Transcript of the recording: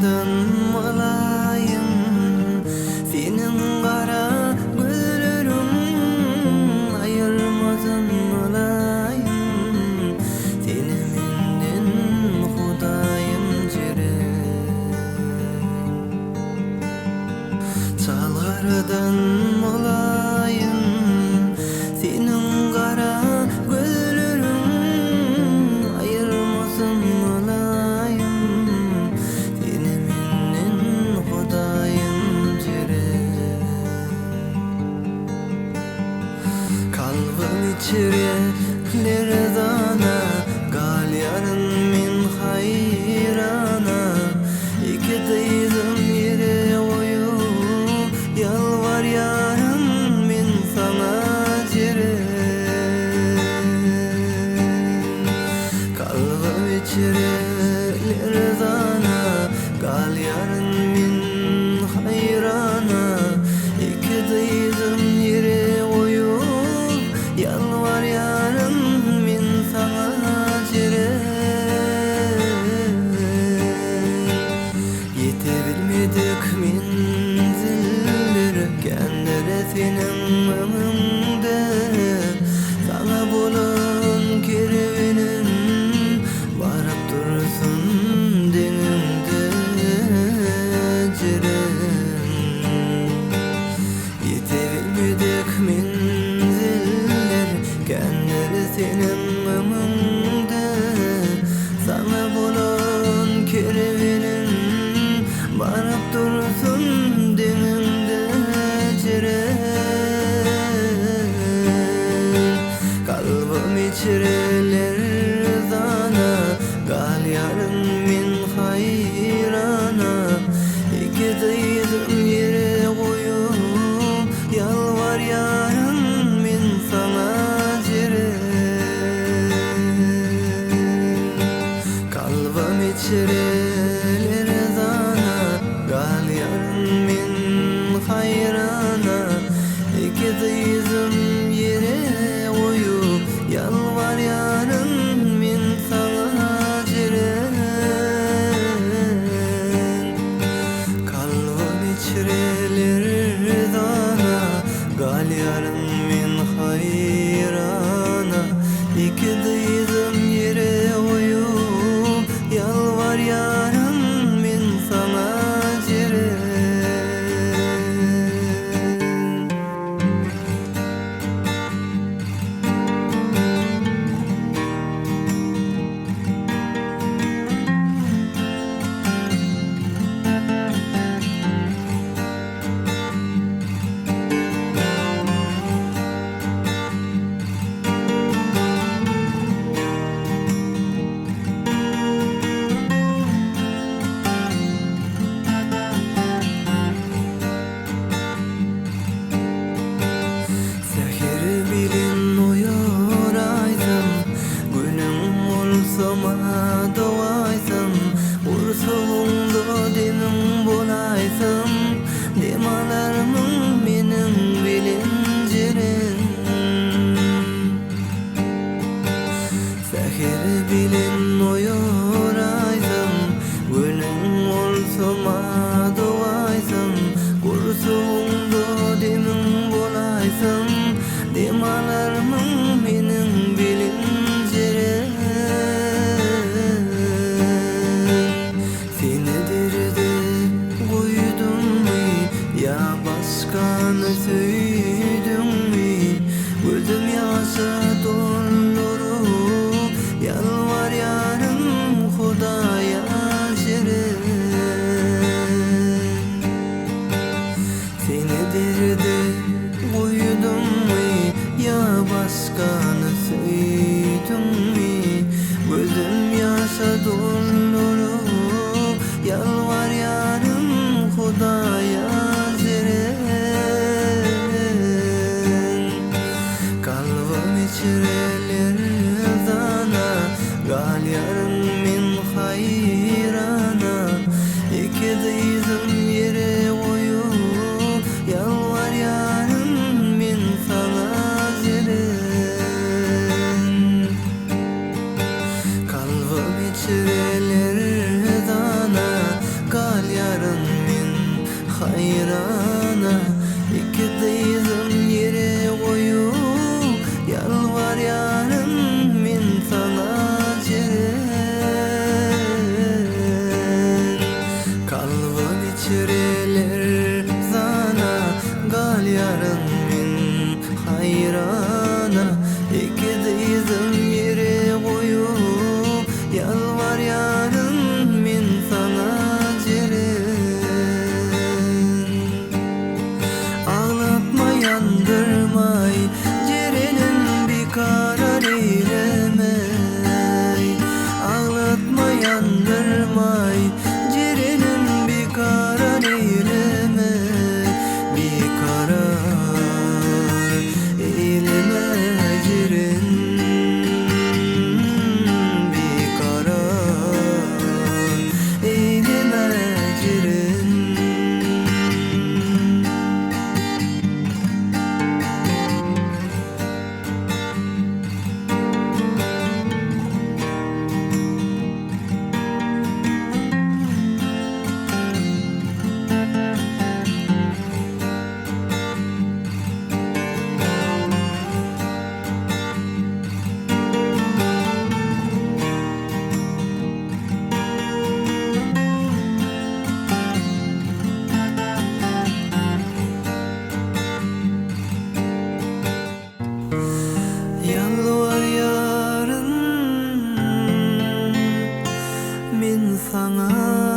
Çağlardan malayım, senin kara gözlerim ayırmasın malayım. Seni menden Hudayım jere. Çağlardan malayım, senin kara gözlerim ayırmasın malayım. Seni menden Hudayım jere. Kalbim içreler dana, gal yarın min hayrana. İki dıydım yere oyup, yalvar yarın min sana jere. Kalbim içreler dana, gal yarın min hayrana. İki dıydım yere oyup, yalvar yarın min sana jere. Yete bilmedik menziller, kendere senin ömründe. Sana bulan kerevinin barıp dursun denimde jere. Yete bilmedik menziller, kendere senin ömründe. Sana bulan kerevinin barıp dursun denimde jere. Kalbim içreler dana, gal yarın min hayrana. İki dıydım yere koyup, yalvar yarın min sana jere. Kalbim içreler dana, gal yarın min hayrana. İki dıydım yere koyup, yalvar yarın min sana jere. Kalbim içreler dana, gal yarın min hayrana. İki dıydım yere koyup, yalvar yarın min sana jere. Seher bilen uyuraysam, günüm olsa ma doğaysam. Ursuğumda demin bolaysam, demalarımın menin bilincerin. Seher bilen uyuraysam, günüm olsa ma doğaysam. Ursuğumda demin bolaysam, demalarımın menin bilincerin. Seni derde koydum mi, ya başkanı söydüm mi? Gözüm yaşa doldurup, yalvar ya sana